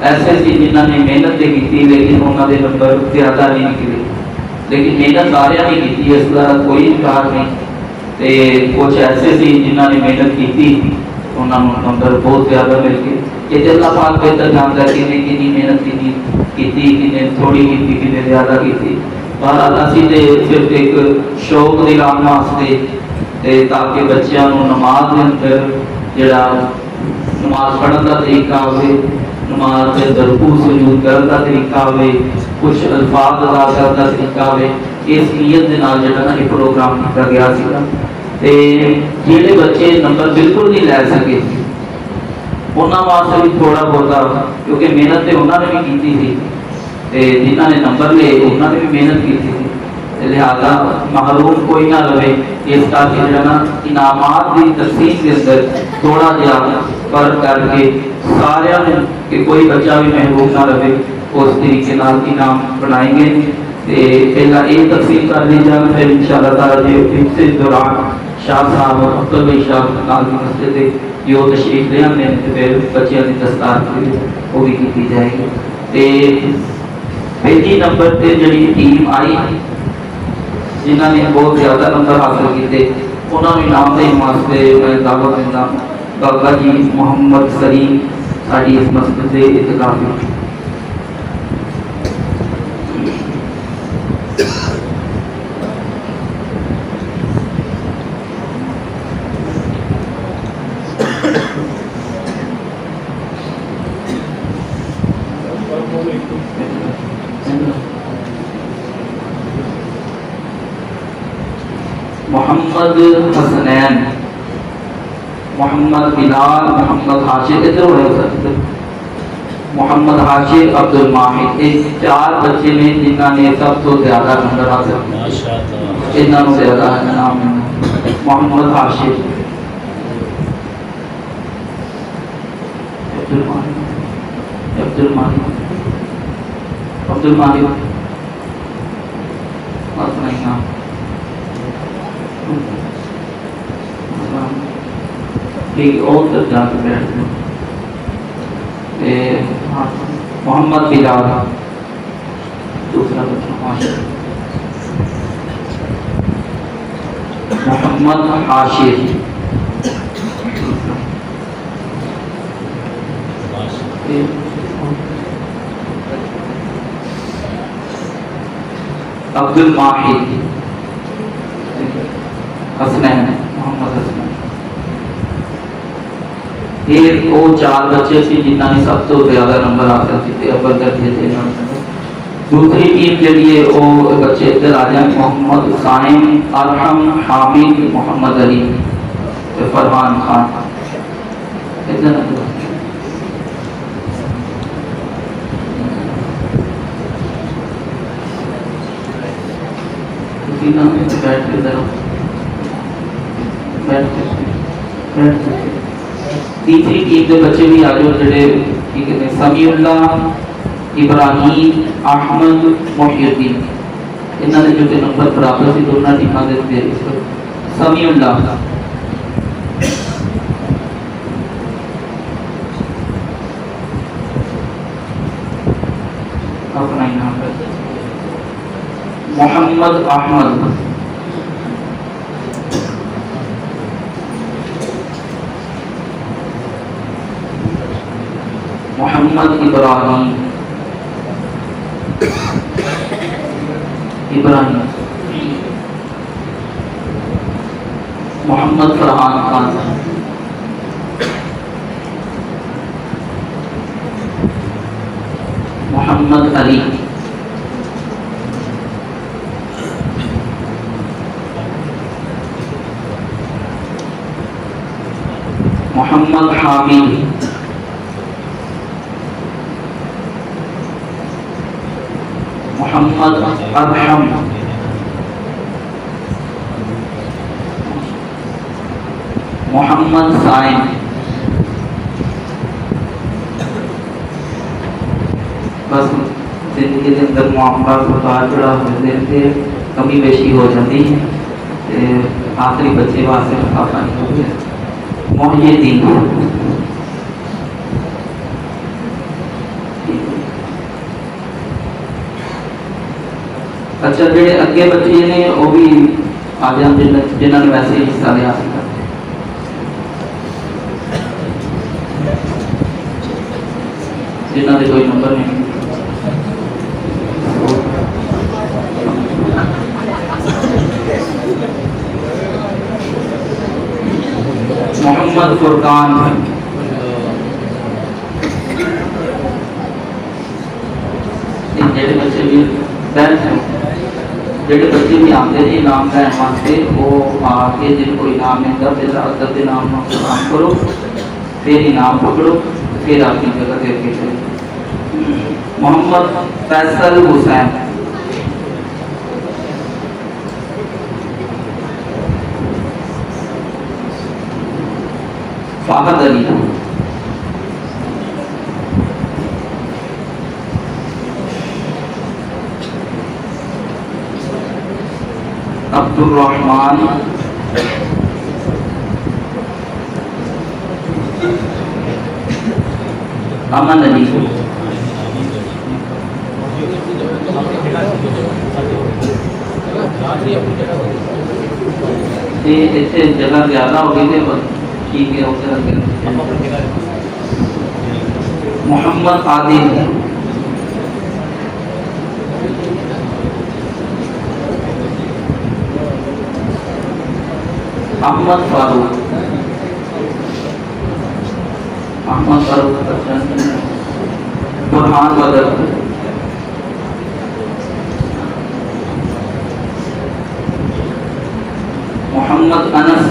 ایسے سی جنہوں نے محنت کی لیکن انہوں نے نمبر زیادہ نہیں نکلے, لیکن محنت سارے نے کی اس کا کوئی انکار نہیں. کچھ ایسے سی جنہوں نے محنت کی انہوں نے نمبر بہت زیادہ مل گئے. یہ اللہ پاک بہتر جانتا ہے کہ کنی محنت کی کنے تھوڑی کی کنے زیادہ کی. بہرحال اسی صرف ایک شوق دلانے واسطے تاکہ بچوں کو نماز کے اندر جڑا نماز پڑھنے کا طریقہ ہوئے, نماز کے اندر رکوع سجود کرنے کا طریقہ ہوئے, کچھ الفاظ ادا کرنے کا طریقہ ہوئے, اس نیت کے نال جڑا نا یہ پروگرام کیا گیا سیگا. جہے بچے نمبر بالکل نہیں لے سکے انہوں واسطے بھی تھوڑا بہت کیونکہ محنت تو انہوں نے بھی کی تھی, جنہوں نے نمبر لے انہوں نے بھی محنت کی تھی, لہذا محروم کوئی نہ رہے. اس طرح جو نا انعامات کی تقسیم کے اندر تھوڑا جہا فرق کر کے سارا کہ کوئی بچہ بھی محروم نہ رہے اس طریقے انعام بنائیں گے. پہلا یہ تقسیم کر لی جائے, پھر ان شاء اللہ تعالیٰ اس دوران شاہ صاحب عبد البئی شاہ نال کی مسجد جو تشریف لے آتے ہیں پھر بچیاں کی دستار وہ بھی کی جائے گی. پہلی نمبر پہ جڑی ٹیم آئی جنہوں نے بہت زیادہ نمبر حاصل کیتے انہوں نے نام دین واسطے میں دعوت دینا بابا جی محمد سلیم ساری اس مسجد کے اعتکافی. محمد حسنین، محمد بلال، محمد حاشر، ادھر ہو سکتے محمد حاشر، عبد الماحد، یہ 4 بچے نے جنہوں نے سب تو زیادہ نمبر حاصل کیے، انہوں نے زیادہ نام محمد حاشر، عبد الماحد بس نہیں نام اور تک جا کے بیٹھ گئے. محمد بلال دوسرا بچہ، محمد حاشر، عبد الماحد، حسنین، محمد حسنین. یہ وہ 4 بچے سی جنہوں نے سب تو زیادہ نمبر حاصل کیتے، اول درجے سے. دوسری ٹیم کے لیے وہ بچے ادھر آ جائیں، محمد حسین، ارحم، حامد، محمد علی، فرحان خان. ادھر بیٹھ کے تیسری ٹیم کے بچے بھی آ جاؤ جڑے ٹھیک ہے. سمیع اللہ، ابراہیم، احمد، محی الدین، انہوں نے جو کہ نمبر برابر سے دونوں ٹیموں کے دے. سمیع اللہ، اپنا ہی نام ہے. محمد احمد، محمد ابراہیم، محمد فرحان خان، محمد علی، محمد حامد، محمد ارحم، محمد سائن، بس زندگی کے اندر معاملات اتار چڑھاؤ ہوتے تھے، کمی بیشی ہو جاتی ہے. آخری بچے واسطے مسافہ نہیں ہو گیا. محی الدین، اچھا جڑے اگے بچے نے وہ بھی آ جان جنہوں نے ویسے حصہ لیا سکتا. جنہوں نے کوئی نمبر نہیں. محمد فرقان، جڑے بچے بھی جڑے بچے بھی آتے ہیں انعام لین واسطے وہ آ کے جن کو انعام ملتا پھر ادب کے نام کام کرو، پھر انعام پکڑو، پھر اپنی جگہ دے کے چلو. محمد فیصل حسین، فہد علی، عبد الرحمن، امن علی، جگہ زیادہ ہو گئی تھی ٹھیک ہے. محمد عادل، احمد فاروق، احمد برہان بدر محمد انس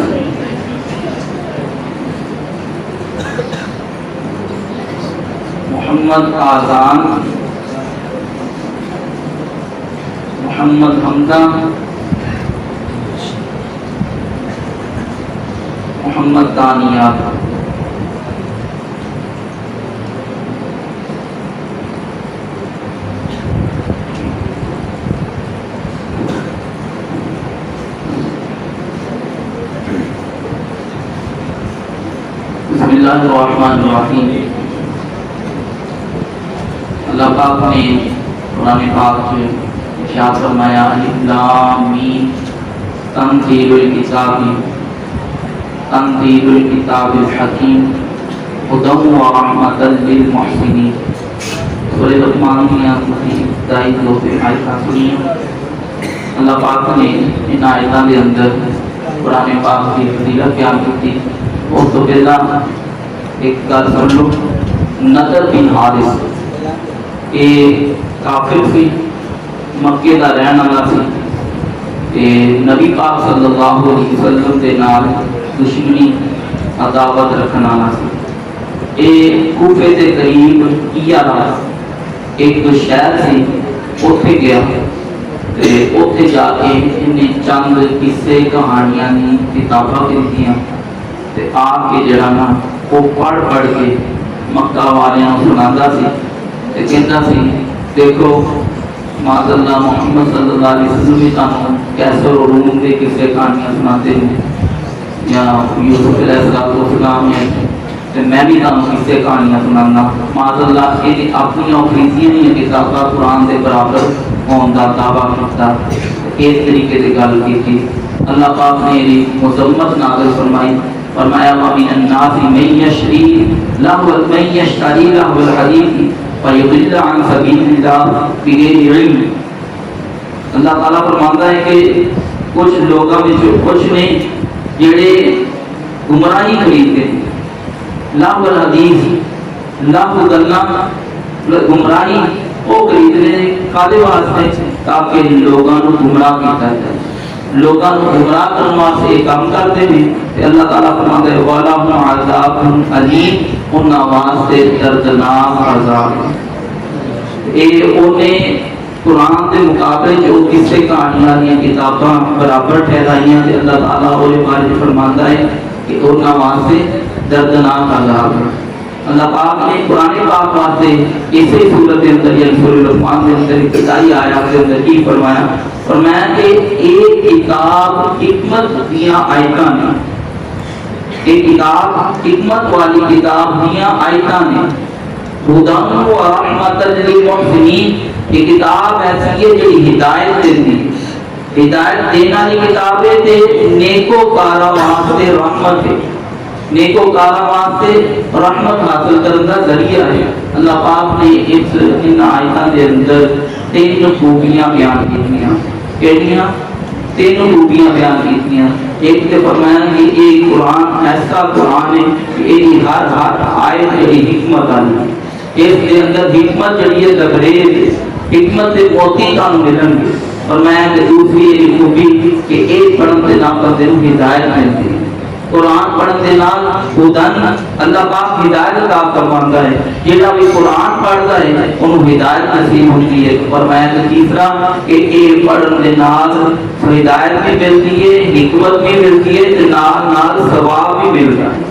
محمد آذان محمد حمدہ محمد دانیہ بسم اللہ الرحمن الرحیم. اللہ پاک نے قرآن پاک سے ارشاد فرمایا الف لام میم تنزیل الکتاب الحکیم ہدی و رحمۃ للمحسنین. سورہ لقمان کی ابتدائی دو آیات سنی. اللہ پاک نے ان آیاتوں کے اندر قرآن پاک کی فضیلت بیان کی. اس تو پہلا ایک گل سن لو. نضر بن حارث یہ کافر سی, مکے کا رہن والا سی, نبی پاک صلی اللہ علیہ وسلم کے نال دشمنی عداوت رکھنے والا سی. یہ کوفے کے قریب کیا ایک شہر سی, اتنے گیا. اتنے جا کے انہیں چند قصے کہانیاں کی کتاباں خریدیاں. آ کے جڑا نا وہ پڑھ کے مکہ والوں سنا سی. کہتا سی دیکھو معاذ اللہ محمد صلی اللہ علیہ وسلم بھی تمہیں کیسر و روم کے قصے کہانیاں سناتے ہیں, یا یوسف علیہ السلام ہیں, تو میں بھی تمہیں قصے کہانیاں سنانا. معاذ اللہ یہ اپنی خریدیاں نہیں کتاباں قرآن کے برابر ہونے کا دعویٰ کیا. اس طریقے سے گل کی. اللہ پاک نے یہ مذمت نازل فرمائی. فرمایا وَمِنَ النَّاسِ مَن يَشْتَرِي لَهْوَ الْحَدِيثِ فَيُضِلَّ عَن سَبِيلِ اللَّهِ بِغَيْرِ عِلْمٍ. اللہ تعالیٰ فرماتا ہے کہ کچھ لوگوں میں کچھ نے جڑے گمراہی خریدتے ہیں. لَهْوَ الْحَدِيثِ لَهْوَ گلاں گمراہی وہ خریدنے کالے واسطے تاکہ لوگوں کو گمراہ کیا جائے. لوگوں کو گمراہ کرنے واسطے یہ کام کرتے ہیں. اللہ تعالیٰ فرماتا ہے وَلَهُمْ عَذَابٌ أَلِيمٌ, ان واسطے دردناک عذاب. یہ انہیں قرآن کے مقابلے جو قصے کہانیاں کی کتاباں برابر ٹھہرائیاں. اللہ تعالیٰ وہ بارے فرماتا ہے کہ ان واسطے دردناک عذاب. اللہ پاک نے قرآن پاک واسطے اسی صورت کے اندر یا سورہ لقمان کے اندر ابتدائی آیات کے اندر کی فرمایا. فرمایا کہ ایک کتاب حکمت دیاں آیتاں نے, ایک کتاب حکمت والی کتاب دیاں آیتاں نے. ہدی و رحمۃ للمحسنین, یہ کتاب ایسی ہے جو ہدایت دیتی, ہدایت دینے والی کتاب ہے تے نیکوکاراں واسطے رحمت ہے, نیکوکاراں واسطے رحمت حاصل کرنے کا ذریعہ ہے. اللہ پاک نے ان آیتاں کے اندر تین خوبیاں بیان کی. کہڑیاں تین خوبیاں بیان کی. ایک تو فرمایا کہ یہ قرآن ایسا قرآن ہے کہ یہ ہر آیت جڑی حکمت والی ہے. اس کے اندر حکمت جڑی ہے لبریز, حکمت سے موتی تمہیں ملن گے. فرمایا کہ دوسری یہ خوبی کہ ایک پڑھن سے نام بندے کو ہدایت ملتی ہے. قرآن پڑھن دے نال خودن اللہ پاک ہدایت عطا فرماتا ہے. جڑا بھی قرآن پڑھتا ہے انہوں ہدایت نصیب ہوتی ہے. فرمایا کہ تیسرا کہ یہ پڑھن دے نال ہدایت بھی ملتی ہے, حکمت بھی ملتی ہے, تے نال نال ثواب بھی ملتا ہے.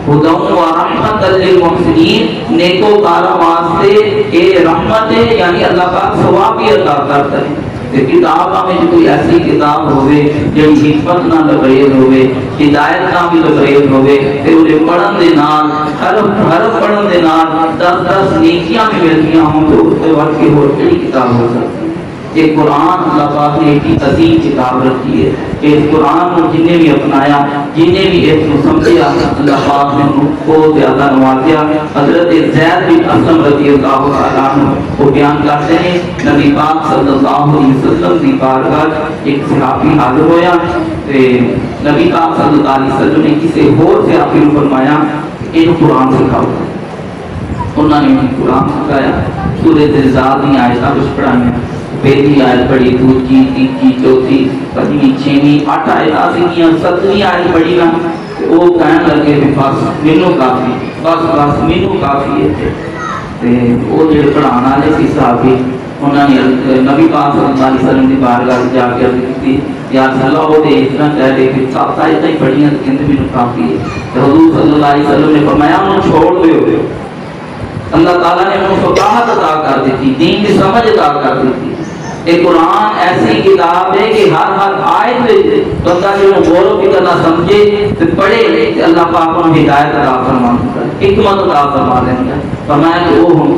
ہدی و رحمۃ للمحسنین, نیکوکاراں واسطے یہ رحمت ہے, یعنی اللہ پاک ثواب بھی عطا کرتا ہے. کتاب میں کوئی ایسی کتاب ہوئے جڑی حکمت نہ لبریز ہوئے, ہدایت نہ بھی لبریز ہوئے, تے انہیں پڑھن دے نال حرف پڑھن دے نال 10 نیکیاں بھی ملتیاں ہوں, تو اس کے وقت کی اور کئی کتاب ہو سکتی ہے. یہ قرآن اللہ پاک نے ایک عظیم کتاب رکھی ہے. اس قرآن کو جنہیں بھی اپنایا, جنہیں بھی اس کو سمجھا, اللہ پاک نے ان کو زیادہ نوازیا. حضرت زید بن اسلم رضی اللہ تعالیٰ عنہ وہ بیان کرتے ہیں نبی پاک صلی اللہ علیہ وسلم کی بارگاہ ایک صحابی حاضر ہویا. نبی پاک صلی اللہ علیہ وسلم نے کسی اور صحابی کو فرمایا کہ ان قرآن سکھاؤ. انہوں نے مجھے قرآن سکھایا، سورہ زلزال کی آیتیں کچھ پڑھائیں، پہلی آیت پڑھی، دوسری، تیسری، چوتھی، پنجویں، چھویں، 8 آیتیں سیکھیاں، 7ویں آیت پڑھی نا وہ کہنے لگے بھی بس مینوں کافی، بس مینوں کافی ہے۔ تے وہ جڑے پڑھانے والے سی صحابی انہوں نے نبی پاک صلی اللہ علیہ وسلم کی بارگاہ میں جا کے عرض کی یا رسول اللہ وہ اس طرح کہہ رہے کہ 7 آیتیں ہی پڑھیاں تو کہتے مینوں کافی ہے۔ تو حضور صلی اللہ علیہ وسلم نے فرمایا انہوں چھوڑ دیو، اللہ تعالیٰ نے انہوں کو فقاہت عطا کر دیتی، دین کی سمجھ عطا کر دیتی۔ یہ قرآن ایسی کتاب ہے کہ ہر آیت میں بندہ جو غور و فکر نہ سمجھے تو پڑھے کہ اللہ پاک انہوں ہدایت عطا فرماتا ہے، حکمت عطا فرما دیں گے۔ فرمایا کہ وہ ہوں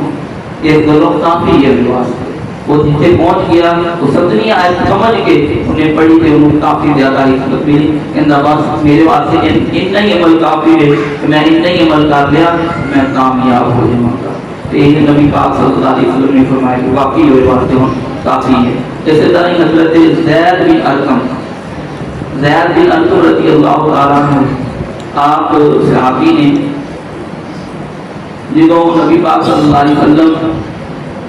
یہ ضرورت کافی ہے واسطے۔ وہ جتنے پہنچ گیا تو 7ویں آیت سمجھ کے انہیں پڑھی کہ انہوں کافی زیادہ حکمت ملی، کہنا بس میرے واسطے اتنا ہی عمل کافی ہے کہ میں اتنا ہی عمل کر لیا میں کامیاب ہو جاؤں گا۔ تو یہ نبی پاک صلی اللہ علیہ وسلم نے فرمایا کہ واقعی ہوئے واسطے ہوں کافی ہے۔ جیسے طرح ہی حضرت زید بن ارقم رضی اللہ تعالیٰ عنہ آپ صحابی نے جدوں نبی پاک صلی اللہ علیہ وسلم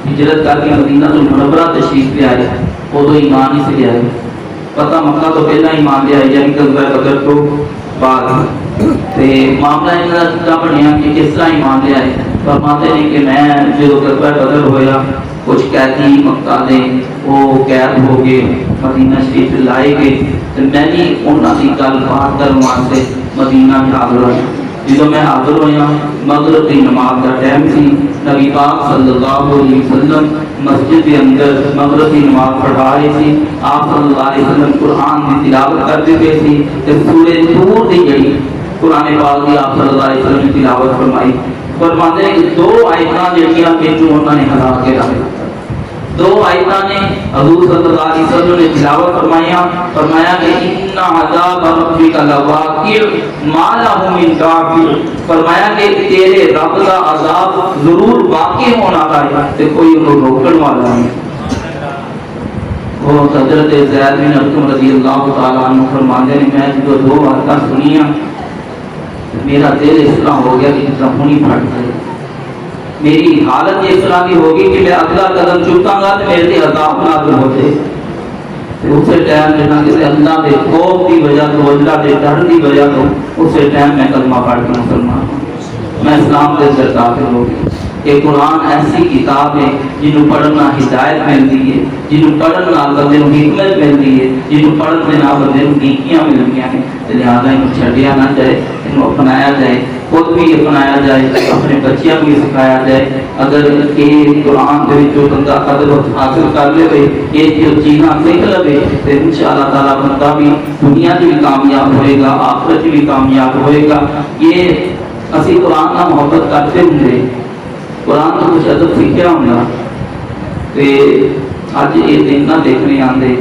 ہجرت کر کے مدینہ المنورہ تشریف لے آئے، ادو ایمان ہی سے لے آئے، پتہ مکہ تو پہلا ایمان لے آئے یعنی غزوہ بدر تو بعد۔ تے معاملہ ان کا بنیا کہ کس طرح ایمان لے آئے، فرماتے ہیں کہ میں جو غزوہ بدر ہویا کچھ قیدی مکہ دے وہ قید ہو گئے مدینہ شریف لائے گئے، تو میں بھی انہوں کی گل بات کرنے واسطے مدینہ میں حاضر ہوا۔ جدو میں حاضر ہوا مغرب کی نماز کا ٹائم سی، نبی پاک صلی اللہ علیہ وسلم مسجد کے اندر مغرب کی نماز پڑھا رہے تھے، آپ صلی اللہ علیہ وسلم قرآن کی تلاوت کرتے پئے سی، تے سورہ طور دی جڑی قرآن پاک کی آپ صلی اللہ علیہ وسلم نے تلاوت فرمائی۔ فرماتے ہیں کہ 2 آیتاں جڑیاں پچھوں انہوں نے ہلا کے رکھ 2 آیتاں نے حضور صلی اللہ علیہ وسلم نے تلاوت فرمایا کہ ان عذاب ربک لواقع ما له من دافع، فرمایا کہ تیرے رب کا عذاب ضرور واقع ہونا ہے تے کوئی انہوں روکن والا نہیں۔ وہ حضرت زید بن ارقم رضی اللہ تعالیٰ عنہ فرماتے ہیں میں جو 2 آیتاں سنیاں میرا دل اس طرح ہو گیا کہ جس طرح خونی پھٹ جائے، میری حالت اس طرح کی ہوگی کہ میں اگلا قدم چکاں گا تو میرے لیے عذاب نازل ہو جائے۔ اسی ٹائم جنا کہ اللہ کے خوف کی وجہ تو اللہ کے ڈر کی وجہ تو اسی ٹائم میں کلمہ پڑھ کے مسلمان ہوں، میں اسلام کے اندر داخل ہو گیا۔ یہ قرآن ایسی کتاب ہے جنہوں پڑھنا ہدایت ملتی ہے، جنہوں پڑھنا بندے کو حکمت ملتی ہے، جنہوں پڑھنے بندے کو نیکیاں ملتی ہیں۔ لہٰذا انہوں چھڑیا نہ جائے، انہوں اپنایا جائے، خود بھی اپنایا جائے، اپنے بچیاں بھی سکھایا جائے۔ اگر یہ قرآن کے جو بندہ قدر حاصل کر لے یہ جو چیزاں سیکھ لے تو انشاءاللہ تعالیٰ بندہ بھی دنیا بھی کامیاب ہوئے گا، آخرت بھی کامیاب ہوئے گا۔ یہ اسی قرآن کا محبت کرتے ہوں، قرآن کو کچھ ادب سیکھا ہوں تو اج یہ دن نہ دیکھنے آتے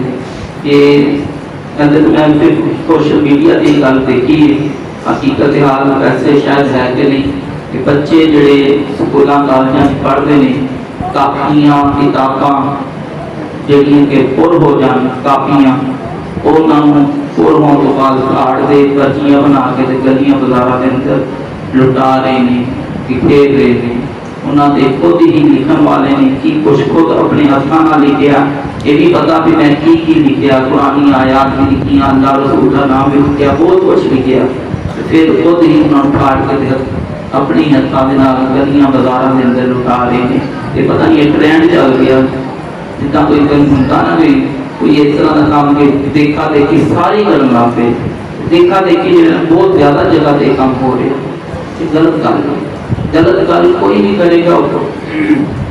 کہ میں سوشل میڈیا کی گل دیکھی ہے، حقیقت حال ویسے شاید ہے کہ نہیں کہ بچے جڑے سکولوں کالجوں پڑھتے ہیں کاپیاں کتاباں جڑیاں کہ پر ہو جان کاپیاں انہوں پر ہونے تو بعد کاٹ دے پرچیاں بنا کے گلیاں بازار کے اندر لٹا رہے ہیں کہ کھیل رہے ہیں۔ انہوں نے خود ہی لکھن والے نے کی کچھ خود اپنے ہاتھوں نہ لکھیا، یہ بھی پتا بھی میں کی لکھیا، قرآن آیات بھی لکھیاں، اللہ رسول کا نام بھی لکھیا، بہت کچھ لکھیا، پھر خود ہی انہوں نے پھاڑ کے اپنی ہاتھوں کے نال گلیاں بازار کے اندر لٹا رہے ہیں۔ یہ پتہ نہیں یہ ٹرینڈ چل گیا، جتنا کوئی ہوتا نا بھی کوئی اس طرح کا کام کہ دیکھا دیکھی ساری کرن لگ پے، دیکھا دیکھی بہت زیادہ جگہ سے کام ہو رہے ہیں۔ یہ غلط گل ہے، غلط گل کوئی بھی کرے گا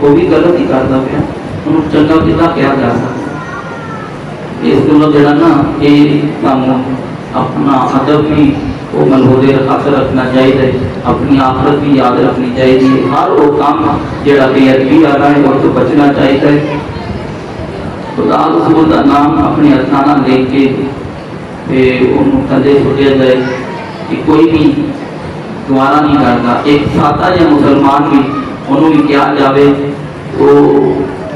وہ بھی غلط ہی کرتا پیا، انہوں چنگا کتا کیا جا سکتا۔ اس کو جڑا نا یہ کام اپنا ادب بھی وہ ملحوظے خاطر رکھنا چاہیے، اپنی آخرت بھی یاد رکھنی چاہیے، ہر وہ کام جڑا بے ادبی آ رہا ہے وہ تو بچنا چاہیے۔ خدا رسول کا نام اپنے ہاتھوں لے کے کدے سٹیا جائے کہ کوئی بھی گوارا نہیں کرتا، ایک سادہ یا مسلمان بھی انہوں بھی کیا جاوے وہ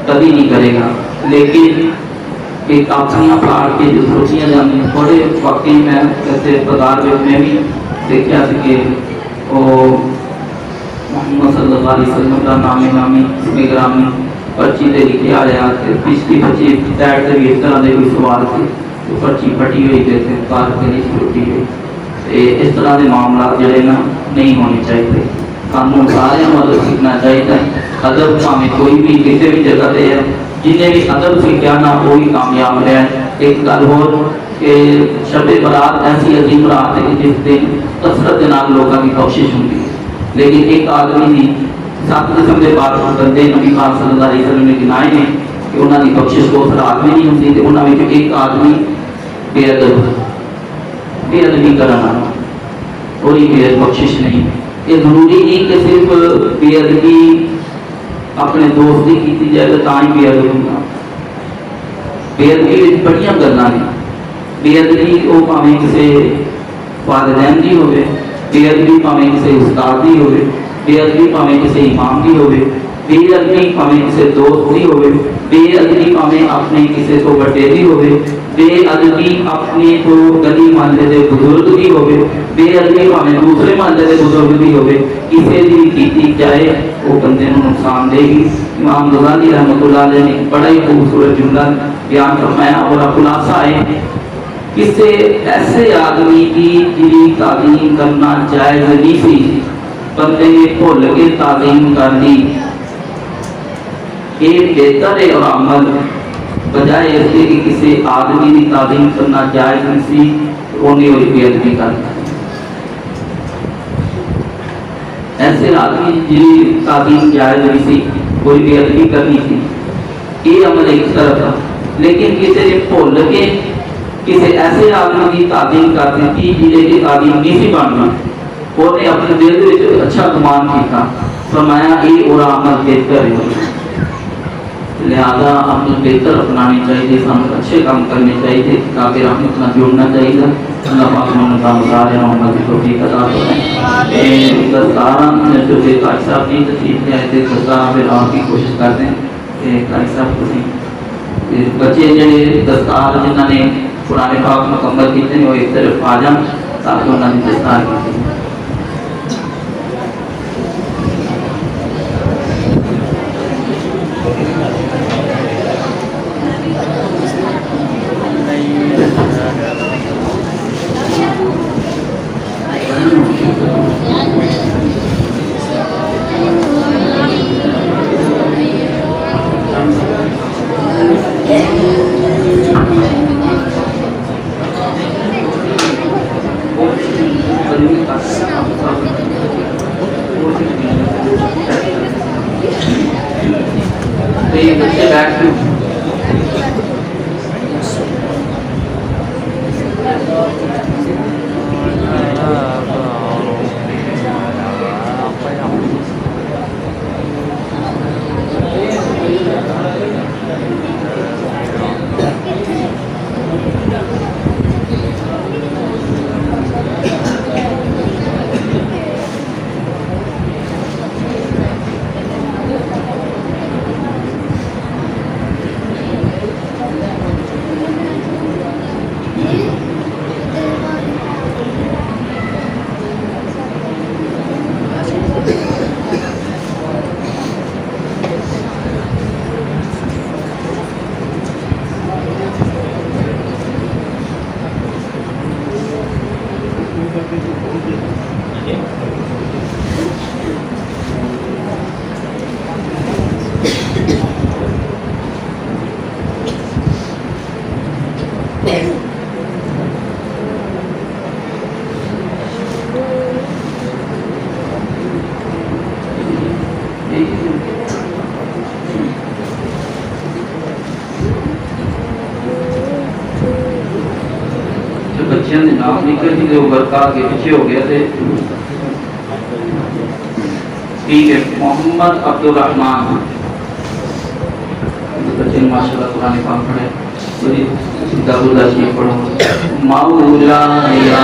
کبھی نہیں کرے گا، لیکن ایک کاپیاں پھاڑ کے جو سوچیاں جاتی ہیں تھوڑے واقعی میں ایسے بازار میں بھی دیکھا کہ وہ محمد صلی اللہ علیہ وسلم کا نام نامی اسم گرامی پرچی تے لکھے آیا تے پچھلی بچی سائڈ تے بھی اس طرح دے کوئی سوال تھے تو پرچی پھٹی ہوئی تے کار کے نہیں ٹوٹی ہوئی تے اس طرح دے معاملات جڑے نا نہیں ہونے چاہیے. سانوں سارے مدد سیکھنا چاہیے. ادب بھاویں کوئی بھی کسی بھی جگہ تے ہے جنہیں بھی ادب سیکھا نا وہی کامیاب رہا. ایک گل ہور کہ شب برات ایسی عظیم رات ہے کہ جس دن کثرت کے نال لوگوں کی کوشش ہوتی ہے لیکن ایک آدمی نہیں 7 قسم کے بار بندے نبی پاک صلی اللہ علیہ وسلم نے گنائے ہیں کہ انہوں کی بخشش کو رات میں نہیں ہوتی تو انہوں میں ایک آدمی بے ادبی کرنا وہی بخشش نہیں. یہ ضروری نہیں کہ صرف بے ادبی اپنے دوست کی کی جائے تو ہی بے ادب ہونا. بے ادبی بڑی گلاں نے. بے ادبی وہ پاویں کسی والدین کی ہوے, بے ادبی پاویں کسی استاد کی ہوے, بے ادبی پاویں کسی امام کی ہوے, بے ادبی پاویں کسی دوست کی ہوے, بے ادبی پاویں اپنے کسی تو بڑے کی ہوے, بے ادبی اپنے تو گلی محلے کے بزرگ کی ہوے, بے ادبی پاویں دوسرے محلے کے بزرگ کی ہوے, کسی بھی کیتی جائے وہ بندے کو نقصان دے گی. امام غزالی رحمۃ اللہ علیہ نے بڑا ہی خوبصورت جملہ بیان فرمایا اور خلاصہ ہے کسی ایسے آدمی کی جی تعظیم کرنا جائز نہیں سی بندے نے بھول کے تعظیم کر دی. یہ بہتر ہے اور عمل بجائے اس کے کہ کسی آدمی کی تعظیم کرنا جائز نہیں سی انہیں اور بے ادبی کرنا. ایسے آدمی جی تعظیم جائز نہیں سی کوئی بے ادبی کرنی تھی یہ عمل ایک طرف تھا. لیکن کسی نے بھول کے کسی ایسے آدمی کی تعظیم کر دی جنہیں کی تعظیم نہیں سی بننا انہیں اپنے دل میں اچھا گمان کیا فرمایا یہ اور عمل بہتر ہے. لہذا عمل بہتر اپنانی چاہیے, سانوں اچھے کام کرنے چاہیے تاکہ ہم اپنا جڑنا چاہیے. اللہ پاک نے کام سارے محمد کی توفیق عطا فرمائے. دستاراں جو کہ قاری صاحب کی تشریف لے آئے تھے دستاراں پہ آپ کی کوشش کرتے ہیں کہ قاری صاحب تسی بچے جڑے دستار جنہوں نے قرآن پاک مکمل کیتے ہیں وہ ایک طرف آ جان تاکہ انہوں نے دستار کی. بچیاں کے نام نکل تھی وہ برکا کے پیچھے ہو گیا تھے. ٹھیک ہے, محمد عبد الرحمان بچے ماشاء اللہ قرآن پاک پڑھے دارو اللہ شریف پڑھو. مولا یا مولا یا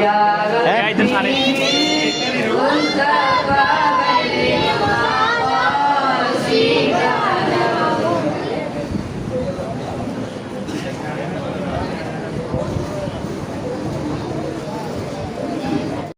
Ya